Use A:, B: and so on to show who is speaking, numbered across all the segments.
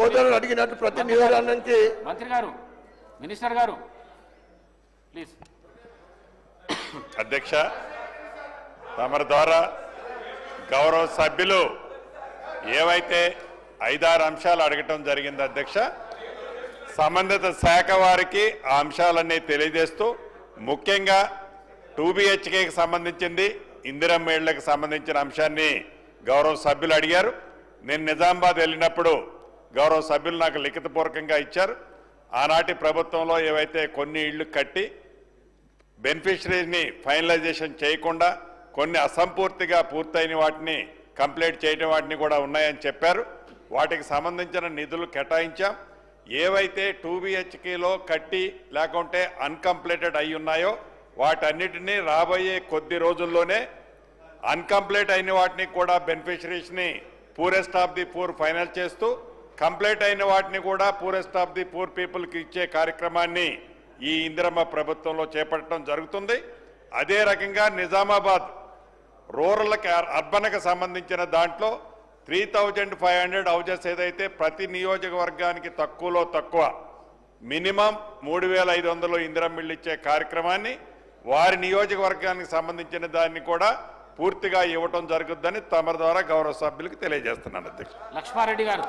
A: సోదరులు అడిగినట్టు ప్రతి నియోజకవర్గానికి
B: మంత్రి గారు, మినిస్టర్ గారు ప్లీజ్.
C: అధ్యక్ష, తమరి ద్వారా గౌరవ సభ్యులు ఏవైతే 5-6 అంశాలు అడగటం జరిగింది అధ్యక్ష, సంబంధిత శాఖ వారికి ఆ అంశాలన్నీ తెలియజేస్తూ ముఖ్యంగా 2BHKకి సంబంధించింది, ఇందిరమ్మ ఇళ్లకు సంబంధించిన అంశాన్ని గౌరవ సభ్యులు అడిగారు. నేను నిజామాబాద్ వెళ్ళినప్పుడు గౌరవ సభ్యులు నాకు లిఖితపూర్వకంగా ఇచ్చారు. ఆనాటి ప్రభుత్వంలో ఏవైతే కొన్ని ఇళ్లు కట్టి బెనిఫిషరీని ఫైనలైజేషన్ చేయకుండా కొన్ని అసంపూర్తిగా పూర్తయిన వాటిని కంప్లీట్ చేయడం వాటిని కూడా ఉన్నాయని చెప్పారు. వాటికి సంబంధించిన నిధులు కేటాయించాం. ఏవైతే 2BHKలో కట్టి లేకుంటే అన్కంప్లీటెడ్ అయి ఉన్నాయో వాటన్నిటినీ రాబోయే కొద్ది రోజుల్లోనే అన్కంప్లీట్ అయిన వాటిని కూడా బెనిఫిషరీస్ని poorest of the poor final చేస్తూ కంప్లీట్ అయిన వాటిని కూడా పూరెస్ట్ ఆఫ్ ది పూర్ పీపుల్కి ఇచ్చే కార్యక్రమాన్ని ఈ ఇందిరమ్మ ప్రభుత్వంలో చేపట్టడం జరుగుతుంది. అదే రకంగా నిజామాబాద్ రూరల్కి అర్బన్కి సంబంధించిన దాంట్లో 3500 హౌజెస్ ఏదైతే ప్రతి నియోజకవర్గానికి తక్కువలో తక్కువ మినిమం 3500 ఇందిరమ్మ ఇళ్ళు ఇచ్చే కార్యక్రమాన్ని వారి నియోజకవర్గానికి సంబంధించిన దాన్ని కూడా పూర్తిగా ఇవ్వటం జరుగుతుందని తమ ద్వారా గౌరవ సభ్యులకు తెలియజేస్తున్నాను అధ్యక్ష.
B: లక్ష్మారెడ్డి గారు,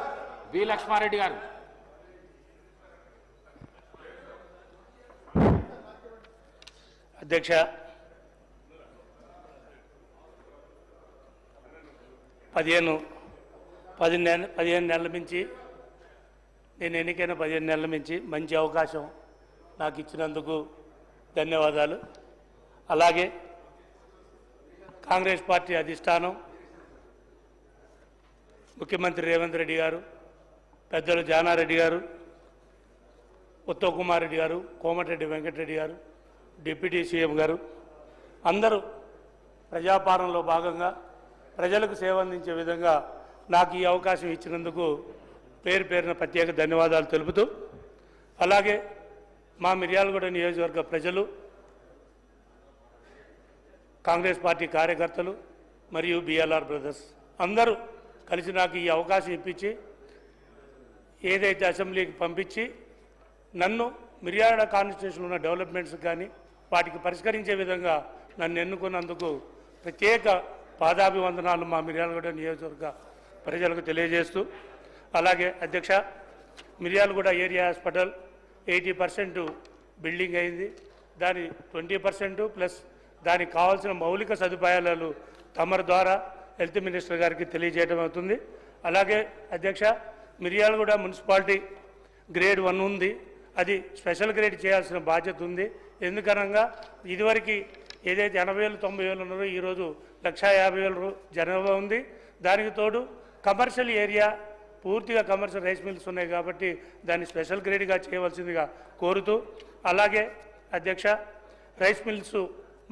B: బి లక్ష్మారెడ్డి గారు.
D: అధ్యక్ష, 15 నెలల నుంచి నేను ఎన్నికైన 15 నెలల నుంచి మంచి అవకాశం నాకు ఇచ్చినందుకు ధన్యవాదాలు. అలాగే కాంగ్రెస్ పార్టీ అధిష్టానం, ముఖ్యమంత్రి రేవంత్ రెడ్డి గారు, పెద్దలు జానారెడ్డి గారు, ఉత్తమ్ కుమార్ రెడ్డి గారు, కోమటిరెడ్డి వెంకటరెడ్డి గారు, డిప్యూటీ సీఎం గారు అందరూ ప్రజాపాలనలో భాగంగా ప్రజలకు సేవ అందించే విధంగా నాకు ఈ అవకాశం ఇచ్చినందుకు పేరు పేరున ప్రత్యేక ధన్యవాదాలు తెలుపుతూ, అలాగే మా మిర్యాలగూడ నియోజకవర్గ ప్రజలు, కాంగ్రెస్ పార్టీ కార్యకర్తలు మరియు BLR బ్రదర్స్ అందరూ కలిసి నాకు ఈ అవకాశం ఇప్పించి ఏదైతే అసెంబ్లీకి పంపించి నన్ను మిర్యాలగూడ కాన్స్టిట్యూషన్లో ఉన్న డెవలప్మెంట్స్ కానీ వాటికి పరిష్కరించే విధంగా నన్ను ఎన్నుకున్నందుకు ప్రత్యేక పాదాభివందనాలు మా మిర్యాలగూడ నియోజకవర్గ ప్రజలకు తెలియజేస్తూ, అలాగే అధ్యక్ష, మిర్యాలగూడ ఏరియా హాస్పిటల్ 80% బిల్డింగ్ అయింది. దాని 20% ప్లస్ దానికి కావాల్సిన మౌలిక సదుపాయాలు తమరి ద్వారా హెల్త్ మినిస్టర్ గారికి తెలియజేయడం అవుతుంది. అలాగే అధ్యక్ష, మిర్యాలగూడ మున్సిపాలిటీ గ్రేడ్ 1 ఉంది, అది స్పెషల్ గ్రేడ్ చేయాల్సిన బాధ్యత ఉంది. ఎందుకనగా ఇదివరకు ఏదైతే 80,000 90,000 ఉన్నారో ఈరోజు 1,50,000 జనాభా ఉంది. దానికి తోడు కమర్షియల్ ఏరియా పూర్తిగా కమర్షియల్ రైస్ మిల్స్ ఉన్నాయి కాబట్టి దాన్ని స్పెషల్ గ్రేడ్గా చేయవలసిందిగా కోరుతూ, అలాగే అధ్యక్ష, రైస్ మిల్స్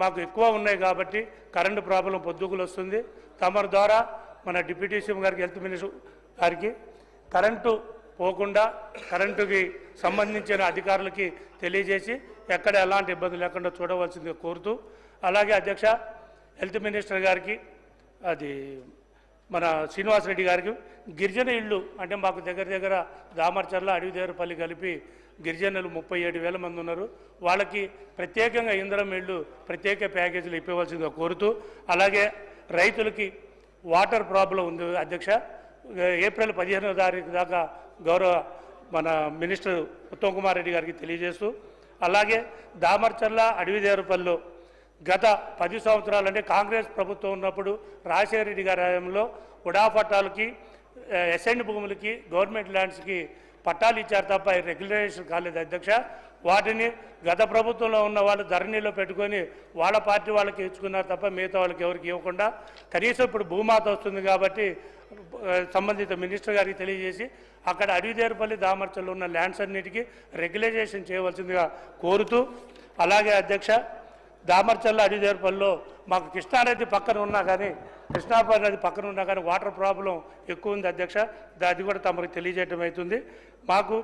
D: మాకు ఎక్కువ ఉన్నాయి కాబట్టి కరెంటు ప్రాబ్లం పొద్దుకులు వస్తుంది. తమరి ద్వారా మన డిప్యూటీ సీఎం గారికి, హెల్త్ మినిస్టర్ గారికి కరెంటు పోకుండా కరెంటుకి సంబంధించిన అధికారులకి తెలియజేసి ఎక్కడ ఎలాంటి ఇబ్బంది లేకుండా చూడవలసిందిగా కోరుతూ, అలాగే అధ్యక్ష, హెల్త్ మినిస్టర్ గారికి, అది మన శ్రీనివాసరెడ్డి గారికి గిరిజన ఇళ్ళు అంటే మాకు దగ్గర దామర్చర్ల, అడవిదేవరపల్లి కలిపి గిరిజనులు 37,000 మంది ఉన్నారు. వాళ్ళకి ప్రత్యేకంగా ఇందిరమ్మ ఇళ్ళు ప్రత్యేక ప్యాకేజీలు ఇవ్వవలసిందిగా కోరుతూ, అలాగే రైతులకి వాటర్ ప్రాబ్లం ఉంది అధ్యక్ష. ఏప్రిల్ 15వ తారీఖు దాకా గౌరవ మన మినిస్టర్ ఉత్తమ్ కుమార్ రెడ్డి గారికి తెలియజేస్తూ, అలాగే దామర్చర్ల, అడవిదేవరపల్లిలో గత 10 సంవత్సరాలు అంటే కాంగ్రెస్ ప్రభుత్వం ఉన్నప్పుడు రాజశేఖర రెడ్డి గారి హయాంలో ఉడా పట్టాలకి, ఎసెండ్ భూములకి, గవర్నమెంట్ ల్యాండ్స్కి పట్టాలు ఇచ్చారు తప్ప రెగ్యులరేషన్ కాలేదు అధ్యక్ష. వాటిని గత ప్రభుత్వంలో ఉన్న వాళ్ళు ధరణిలో పెట్టుకొని వాళ్ళ పార్టీ వాళ్ళకి ఇచ్చుకున్నారు తప్ప మిగతా వాళ్ళకి ఎవరికి ఇవ్వకుండా, కనీసం ఇప్పుడు భూమాత వస్తుంది కాబట్టి సంబంధిత మినిస్టర్ గారికి తెలియజేసి అక్కడ అడవిదేవరపల్లి, దామర్చల్లో ఉన్న ల్యాండ్స్ అన్నిటికీ రెగ్యులైజేషన్ చేయవలసిందిగా కోరుతూ, అలాగే అధ్యక్ష, దామర్చల్ల, అడవిదేవరపల్లిలో మాకు కృష్ణానది పక్కన ఉన్నా కానీ నది పక్కన ఉన్నా కానీ వాటర్ ప్రాబ్లం ఎక్కువ ఉంది అధ్యక్ష. అది కూడా తమకు తెలియజేయడం అవుతుంది. మాకు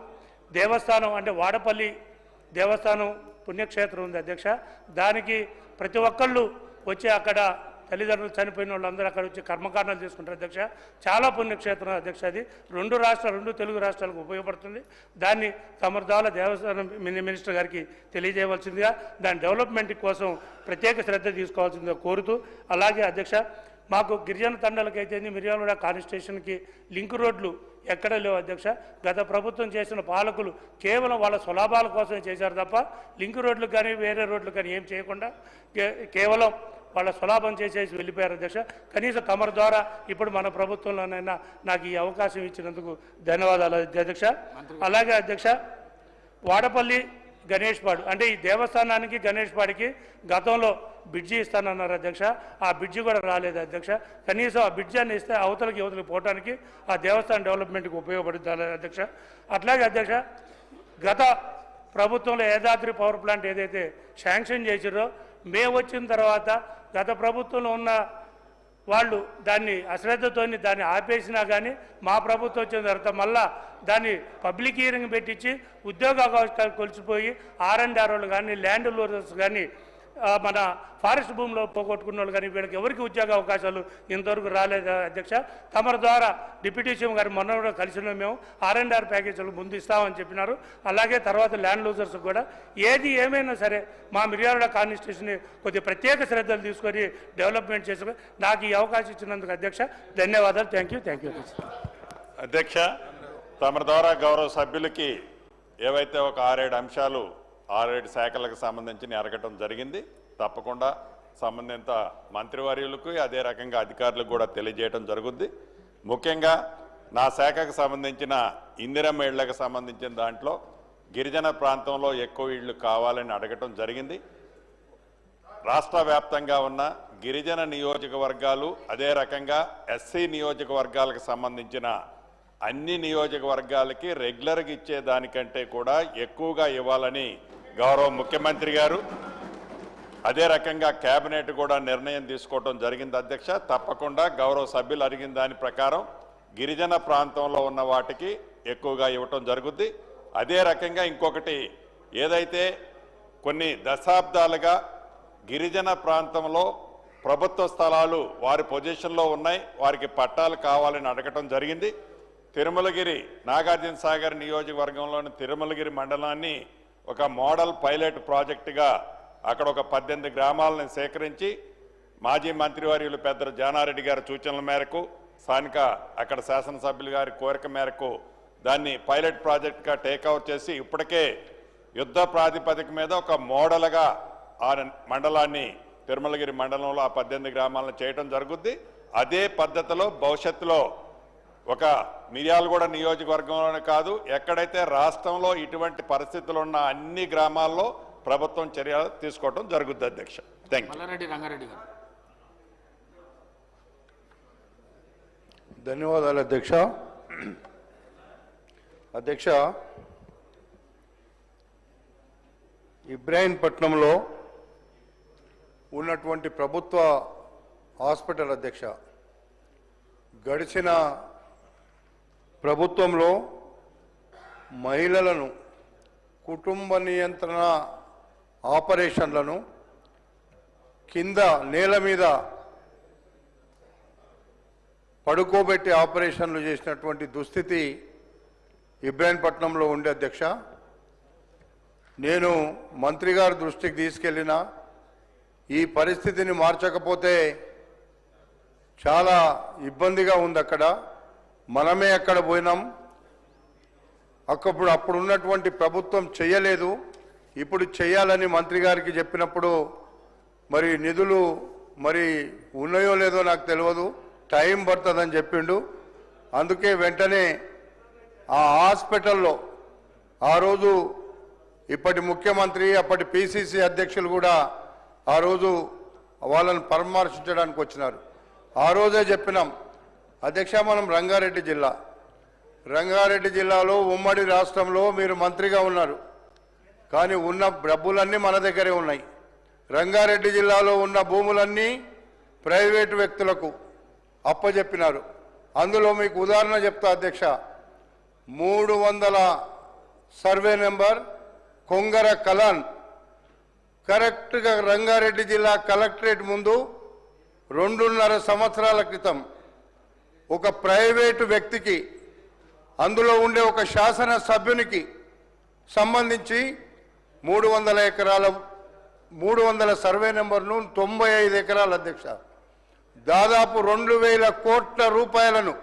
D: దేవస్థానం అంటే వాడపల్లి దేవస్థానం పుణ్యక్షేత్రం ఉంది అధ్యక్ష. దానికి ప్రతి ఒక్కళ్ళు వచ్చి అక్కడ తల్లిదండ్రులు చనిపోయిన వాళ్ళందరూ అక్కడ వచ్చి కర్మకాండాలు చేసుకుంటారు అధ్యక్ష. చాలా పుణ్యక్షేత్రం అధ్యక్ష. అది రెండు తెలుగు రాష్ట్రాలకు ఉపయోగపడుతుంది. దాన్ని తమరి ద్వారా దేవస్థానం మినిస్టర్ గారికి తెలియజేయవలసిందిగా, దాని డెవలప్మెంట్ కోసం ప్రత్యేక శ్రద్ధ తీసుకోవాల్సిందిగా కోరుతూ, అలాగే అధ్యక్ష మాకు గిరిజన తండాలకైతే మిర్యాలగూడ కాన్స్టిట్యూషన్కి లింక్ రోడ్లు ఎక్కడ లేవు అధ్యక్ష. గత ప్రభుత్వం చేసిన పాలకులు కేవలం వాళ్ళ స్వలాభాల కోసమే చేశారు తప్ప లింక్ రోడ్లు కానీ వేరే రోడ్లు కానీ ఏం చేయకుండా కేవలం వాళ్ళ స్వలాభం చేసేసి వెళ్ళిపోయారు అధ్యక్ష. కనీసం తమరి ద్వారా ఇప్పుడు మన ప్రభుత్వంలోనైనా నాకు ఈ అవకాశం ఇచ్చినందుకు ధన్యవాదాలు అధ్యక్ష. అలాగే అధ్యక్ష వాడపల్లి గణేష్పాడు అంటే ఈ దేవస్థానానికి గణేష్పాడికి గతంలో బ్రిడ్జి ఇస్తానన్నారు అధ్యక్ష. ఆ బ్రిడ్జి కూడా రాలేదు అధ్యక్ష. కనీసం ఆ బ్రిడ్జి అని ఇస్తే అవతలకి పోవడానికి ఆ దేవస్థానం డెవలప్మెంట్కి ఉపయోగపడుతుంది అధ్యక్ష. అట్లాగే అధ్యక్ష గత ప్రభుత్వంలో యాదాద్రి పవర్ ప్లాంట్ ఏదైతే శాంక్షన్ చేసిరో మేము వచ్చిన తర్వాత గత ప్రభుత్వంలో ఉన్న వాళ్ళు దాన్ని అశ్రద్ధతోని దాన్ని ఆపేసినా కానీ మా ప్రభుత్వం వచ్చిన తర్వాత మళ్ళా దాన్ని పబ్లిక్ హియరింగ్ పెట్టించి ఉద్యోగ అవకాశాలు కొలిచిపోయి R&R వాళ్ళు కానీ ల్యాండ్ లోడర్స్ కానీ మన ఫారెస్ట్ భూమిలో పోగొట్టుకున్న వాళ్ళు కానీ వీళ్ళకి ఎవరికి ఉద్యోగ అవకాశాలు ఇంతవరకు రాలేదు అధ్యక్ష. తమరి ద్వారా డిప్యూటీ సీఎం గారు మొన్న కూడా కలిసిన మేము R&R ప్యాకేజీలు ముందు ఇస్తామని చెప్పినారు. అలాగే తర్వాత ల్యాండ్ లూజర్స్ కూడా ఏది ఏమైనా సరే మా మిర్యాలగూడ కాన్స్టిట్యూషన్ని కొద్దిగా ప్రత్యేక శ్రద్ధలు తీసుకొని డెవలప్మెంట్ చేసుకొని నాకు ఈ అవకాశం ఇచ్చినందుకు అధ్యక్ష ధన్యవాదాలు. థ్యాంక్ యూ
C: అధ్యక్ష. తమరి ద్వారా గౌరవ సభ్యులకి ఏవైతే ఒక 6-7 అంశాలు 6-7 శాఖలకు సంబంధించి అడగటం జరిగింది. తప్పకుండా సంబంధిత మంత్రివర్యులకు అదే రకంగా అధికారులకు కూడా తెలియజేయడం జరుగుద్ది. ముఖ్యంగా నా శాఖకు సంబంధించిన ఇందిరమ్మ ఇళ్లకు సంబంధించిన దాంట్లో గిరిజన ప్రాంతంలో ఎక్కువ ఇళ్లు కావాలని అడగటం జరిగింది. రాష్ట్ర వ్యాప్తంగా ఉన్న గిరిజన నియోజకవర్గాలు అదే రకంగా ఎస్సీ నియోజకవర్గాలకు సంబంధించిన అన్ని నియోజకవర్గాలకి రెగ్యులర్గా ఇచ్చేదానికంటే కూడా ఎక్కువగా ఇవ్వాలని గౌరవ ముఖ్యమంత్రి గారు అదే రకంగా కేబినెట్ కూడా నిర్ణయం తీసుకోవడం జరిగింది అధ్యక్ష. తప్పకుండా గౌరవ సభ్యులు అడిగిన దాని ప్రకారం గిరిజన ప్రాంతంలో ఉన్న వాటికి ఎక్కువగా ఇవ్వటం జరుగుద్ది. అదే రకంగా ఇంకొకటి ఏదైతే కొన్ని దశాబ్దాలుగా గిరిజన ప్రాంతంలో ప్రభుత్వ స్థలాలు వారి పొజిషన్లో ఉన్నాయి, వారికి పట్టాలు కావాలని అడగటం జరిగింది. తిరుమలగిరి నాగార్జున సాగర్ నియోజకవర్గంలోని తిరుమలగిరి మండలాన్ని ఒక మోడల్ పైలట్ ప్రాజెక్టుగా అక్కడ ఒక 18 గ్రామాలను సేకరించి మాజీ మంత్రివర్యులు పెద్దలు జానారెడ్డి గారి సూచనల మేరకు స్థానిక అక్కడ శాసనసభ్యులు గారి కోరిక మేరకు దాన్ని పైలట్ ప్రాజెక్టుగా టేక్అవుట్ చేసి ఇప్పటికే యుద్ధ ప్రాతిపదిక మీద ఒక మోడల్గా ఆ మండలాన్ని తిరుమలగిరి మండలంలో ఆ 18 గ్రామాలను చేయడం జరుగుద్ది. అదే పద్ధతిలో భవిష్యత్తులో ఒక మిర్యాలగూడ నియోజకవర్గంలోనే కాదు ఎక్కడైతే రాష్ట్రంలో ఇటువంటి పరిస్థితులు ఉన్న అన్ని గ్రామాల్లో ప్రభుత్వం చర్యలు తీసుకోవడం జరుగుద్ది అధ్యక్ష. Thank you.
B: మల్లారెడ్డి రంగారెడ్డి గారు.
A: ధన్యవాదాలు అధ్యక్ష. అధ్యక్ష ఇబ్రాహీంపట్నంలో ఉన్నటువంటి ప్రభుత్వ హాస్పిటల్ అధ్యక్ష గడిచిన ప్రభుత్వంలో మహిళలను కుటుంబ నియంత్రణ ఆపరేషన్లను కింద నేల మీద పడుకోబెట్టి ఆపరేషన్లు చేసినటువంటి దుస్థితి ఇబ్రాహీంపట్నంలో ఉండే అధ్యక్ష. నేను మంత్రి గారి దృష్టికి తీసుకెళ్ళిన ఈ పరిస్థితిని మార్చకపోతే చాలా ఇబ్బందిగా ఉంది. అక్కడ మనమే అక్కడ పోయినాం. అప్పుడు ఉన్నటువంటి ప్రభుత్వం చేయలేదు, ఇప్పుడు చేయాలని మంత్రి గారికి చెప్పినప్పుడు మరి నిధులు మరి ఉన్నాయో లేదో నాకు తెలియదు, టైం పడుతుందని చెప్పిండు. అందుకే వెంటనే ఆ హాస్పిటల్లో ఆ రోజు ఇప్పటి ముఖ్యమంత్రి అప్పటి పిసిసి అధ్యక్షులు కూడా ఆ రోజు వాళ్ళని పరామర్శించడానికి వచ్చినారు. ఆ రోజే చెప్పినాం అధ్యక్ష, మనం రంగారెడ్డి జిల్లాలో ఉమ్మడి రాష్ట్రంలో మీరు మంత్రిగా ఉన్నారు, కానీ ఉన్న డబ్బులన్నీ మన దగ్గరే ఉన్నాయి. రంగారెడ్డి జిల్లాలో ఉన్న భూములన్నీ ప్రైవేటు వ్యక్తులకు అప్పజెప్పినారు. అందులో మీకు ఉదాహరణ చెప్తా అధ్యక్ష, 300 సర్వే నెంబర్ కొంగర కలాన్ కరెక్ట్గా రంగారెడ్డి జిల్లా కలెక్టరేట్ ముందు 2.5 సంవత్సరాల క్రితం ఒక ప్రైవేటు వ్యక్తికి, అందులో ఉండే ఒక శాసన సభ్యునికి సంబంధించి 300 ఎకరాల 300 సర్వే నెంబర్ను 95 ఎకరాల అధ్యక్ష, దాదాపు 2,000 కోట్ల రూపాయలను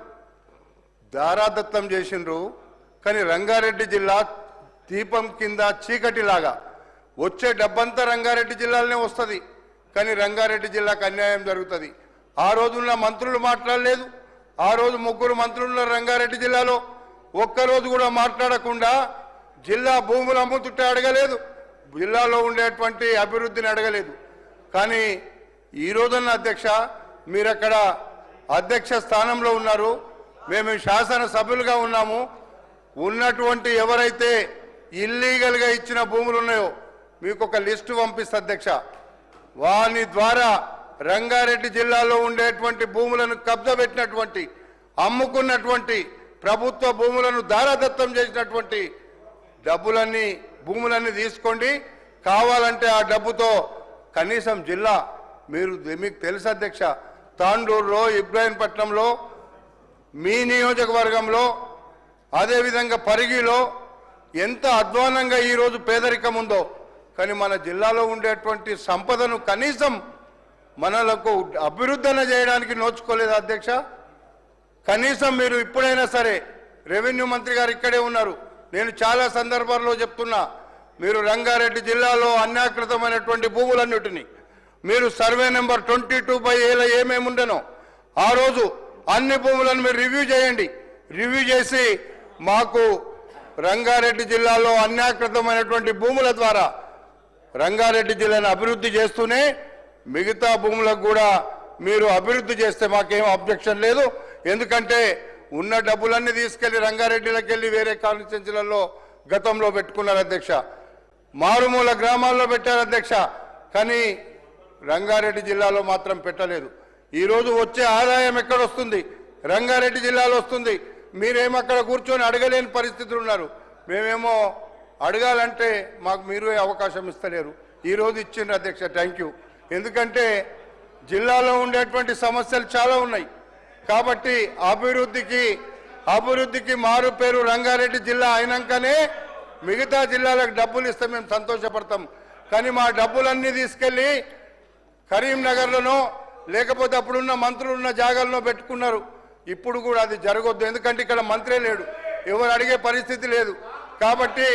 A: దారాదత్తం చేసిండ్రు. కానీ రంగారెడ్డి జిల్లా దీపం కింద చీకటిలాగా వచ్చే డబ్బంతా రంగారెడ్డి జిల్లాలోనే వస్తుంది, కానీ రంగారెడ్డి జిల్లాకు అన్యాయం జరుగుతుంది. ఆ రోజున్న మంత్రులు మాట్లాడలేదు. ఆ రోజు 3 మంత్రులు రంగారెడ్డి జిల్లాలో ఒక్కరోజు కూడా మాట్లాడకుండా జిల్లా భూములు అమ్ముతుంటే అడగలేదు, జిల్లాలో ఉండేటువంటి అభివృద్ధిని అడగలేదు. కానీ ఈ రోజున్న అధ్యక్ష, మీరక్కడ అధ్యక్ష స్థానంలో ఉన్నారు, మేము శాసన సభ్యులుగా ఉన్నాము. ఉన్నటువంటి ఎవరైతే ఇల్లీగల్గా ఇచ్చిన భూములు ఉన్నాయో మీకు ఒక లిస్టు పంపిస్తా అధ్యక్ష. వాని ద్వారా రంగారెడ్డి జిల్లాలో ఉండేటువంటి భూములను కబ్జా పెట్టినటువంటి, అమ్ముకున్నటువంటి, ప్రభుత్వ భూములను దారాదత్తం చేసినటువంటి భూములన్నీ తీసుకోండి. కావాలంటే ఆ డబ్బుతో కనీసం జిల్లా మీకు తెలుసు అధ్యక్ష, తాండూరులో, ఇబ్రాహీంపట్నంలో, మీ నియోజకవర్గంలో, అదేవిధంగా పరిగిలో ఎంత అధ్వానంగా ఈరోజు పేదరికం ఉందో, కానీ మన జిల్లాలో ఉండేటువంటి సంపదను కనీసం మనలకు అభివృద్ధి చేయడానికి నోచుకోలేదు అధ్యక్ష. కనీసం మీరు ఇప్పుడైనా సరే, రెవెన్యూ మంత్రి గారు ఇక్కడే ఉన్నారు, నేను చాలా సందర్భాల్లో చెప్తున్నా, మీరు రంగారెడ్డి జిల్లాలో అన్యాకృతమైనటువంటి భూములన్నిటిని మీరు సర్వే నెంబర్ 22/A ఏమేమి ఉండనో ఆ రోజు అన్ని భూములను మీరు రివ్యూ చేయండి. రివ్యూ చేసి మాకు రంగారెడ్డి జిల్లాలో అన్యాకృతమైనటువంటి భూముల ద్వారా రంగారెడ్డి జిల్లాను అభివృద్ధి చేస్తూనే మిగతా భూములకు కూడా మీరు అభివృద్ధి చేస్తే మాకేం అబ్జెక్షన్ లేదు. ఎందుకంటే ఉన్న డబ్బులన్నీ తీసుకెళ్లి రంగారెడ్డిలోకి వెళ్ళి వేరే కాన్స్టిట్యున్సీలలో గతంలో పెట్టుకున్నారు అధ్యక్ష, మారుమూల గ్రామాల్లో పెట్టారు అధ్యక్ష, కానీ రంగారెడ్డి జిల్లాలో మాత్రం పెట్టలేదు. ఈరోజు వచ్చే ఆదాయం ఎక్కడొస్తుంది? రంగారెడ్డి జిల్లాలో వస్తుంది. మీరేమో అక్కడ కూర్చొని అడగలేని పరిస్థితులు ఉన్నారు. మేమేమో అడగాలంటే మాకు మీరు అవకాశం ఇస్తలేరు. ఈరోజు ఇచ్చిండ్రు అధ్యక్ష, థ్యాంక్ యూ. ఎందుకంటే జిల్లాలో ఉండేటువంటి సమస్యలు చాలా ఉన్నాయి. కాబట్టి అభివృద్ధికి మారు పేరు రంగారెడ్డి జిల్లా అయినాకనే మిగతా జిల్లాలకు డబ్బులు ఇస్తే మేము సంతోషపడతాం. కానీ మా డబ్బులన్నీ తీసుకెళ్ళి కరీంనగర్లోనో లేకపోతే అప్పుడున్న మంత్రులు ఉన్న జాగాల్లో పెట్టుకున్నారు. ఇప్పుడు కూడా అది జరగొద్దు. ఎందుకంటే ఇక్కడ మంత్రే లేడు, ఎవరు అడిగే పరిస్థితి లేదు. కాబట్టి